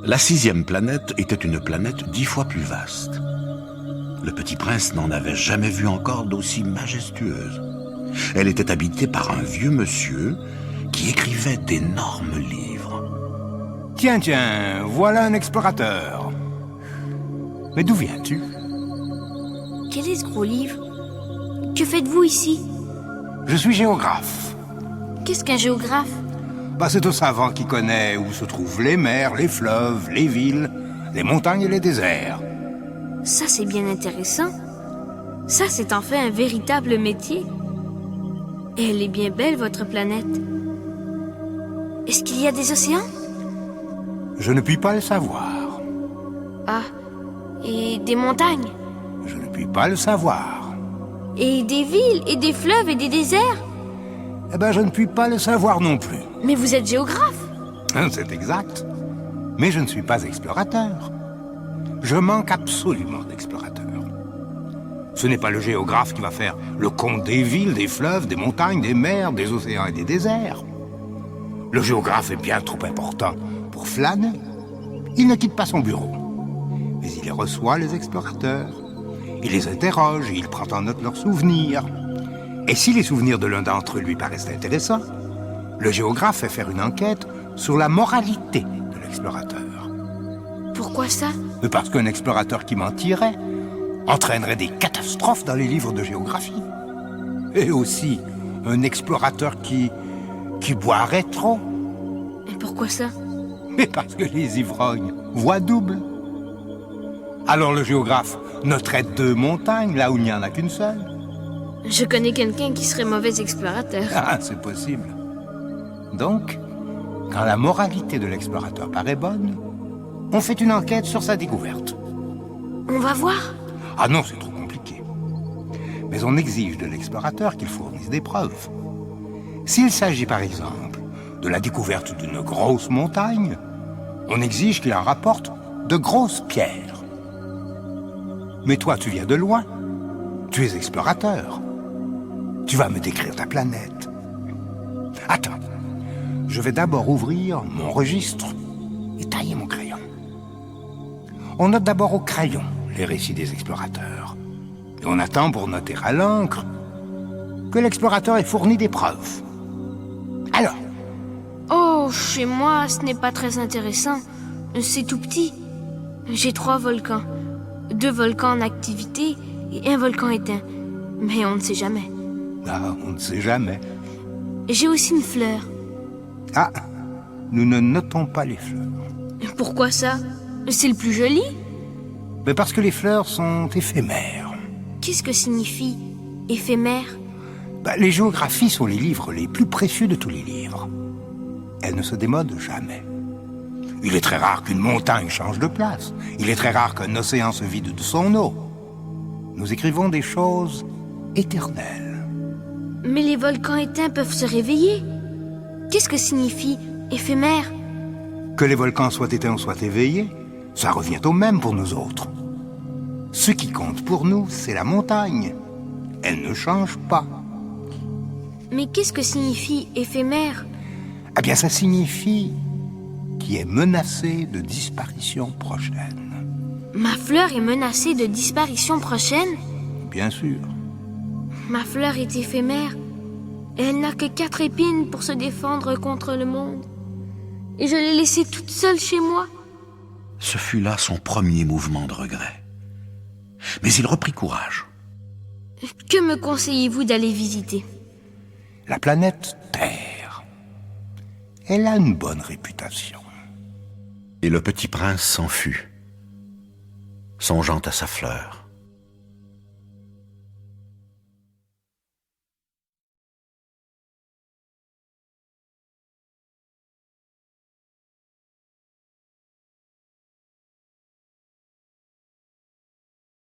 La 6e planète était une planète 10 fois plus vaste. Le petit prince n'en avait jamais vu encore d'aussi majestueuse. Elle était habitée par un vieux monsieur qui écrivait d'énormes livres. Tiens, voilà un explorateur. Mais d'où viens-tu? Quel est ce gros livre? Que faites-vous ici? Je suis géographe. Qu'est-ce qu'un géographe? C'est un savant qui connaît où se trouvent les mers, les fleuves, les villes, les montagnes et les déserts. Ça, c'est bien intéressant. Ça, c'est en fait un véritable métier. Et elle est bien belle, votre planète. Est-ce qu'il y a des océans? Je ne puis pas le savoir. Ah, et des montagnes? Je ne puis pas le savoir. Et des villes, et des fleuves, et des déserts? Je ne puis pas le savoir non plus. Mais vous êtes géographe? C'est exact. Mais je ne suis pas explorateur. Je manque absolument d'explorateurs. Ce n'est pas le géographe qui va faire le compte des villes, des fleuves, des montagnes, des mers, des océans et des déserts. Le géographe est bien trop important pour flâner. Il ne quitte pas son bureau. Mais il reçoit les explorateurs. Il les interroge et il prend en note leurs souvenirs. Et si les souvenirs de l'un d'entre eux lui paraissent intéressants, le géographe fait faire une enquête sur la moralité de l'explorateur. Pourquoi ça? Parce qu'un explorateur qui mentirait entraînerait des catastrophes dans les livres de géographie. Et aussi, un explorateur qui boirait trop. Et pourquoi ça? Mais parce que les ivrognes voient double. Alors le géographe noterait 2 montagnes là où il n'y en a qu'une seule. Je connais quelqu'un qui serait mauvais explorateur. Ah, c'est possible. Donc, quand la moralité de l'explorateur paraît bonne, on fait une enquête sur sa découverte. On va voir. Ah non, c'est trop compliqué. Mais on exige de l'explorateur qu'il fournisse des preuves. S'il s'agit par exemple de la découverte d'une grosse montagne, on exige qu'il en rapporte de grosses pierres. Mais toi, tu viens de loin. Tu es explorateur. Tu vas me décrire ta planète. Attends, je vais d'abord ouvrir mon registre et tailler mon crayon. On note d'abord au crayon les récits des explorateurs. Et on attend pour noter à l'encre que l'explorateur ait fourni des preuves. Alors? Oh, chez moi, ce n'est pas très intéressant. C'est tout petit. J'ai 3 volcans. 2 volcans en activité et 1 volcan éteint. Mais on ne sait jamais. Ah, on ne sait jamais. J'ai aussi une fleur. Ah, nous ne notons pas les fleurs. Pourquoi ça? C'est le plus joli. Mais parce que les fleurs sont éphémères. Qu'est-ce que signifie éphémère? Les géographies sont les livres les plus précieux de tous les livres. Elles ne se démodent jamais. Il est très rare qu'une montagne change de place. Il est très rare qu'un océan se vide de son eau. Nous écrivons des choses éternelles. Mais les volcans éteints peuvent se réveiller. Qu'est-ce que signifie éphémère? Que les volcans soient éteints ou soient éveillés, ça revient au même pour nous autres. Ce qui compte pour nous, c'est la montagne. Elle ne change pas. Mais qu'est-ce que signifie éphémère? Eh bien, ça signifie qui est menacé de disparition prochaine. Ma fleur est menacée de disparition prochaine? Bien sûr. Ma fleur est éphémère. Et elle n'a que 4 épines pour se défendre contre le monde. Et je l'ai laissée toute seule chez moi. Ce fut là son premier mouvement de regret. Mais il reprit courage. Que me conseillez-vous d'aller visiter? La planète Terre. Elle a une bonne réputation. Et le petit prince s'en fut, songeant à sa fleur.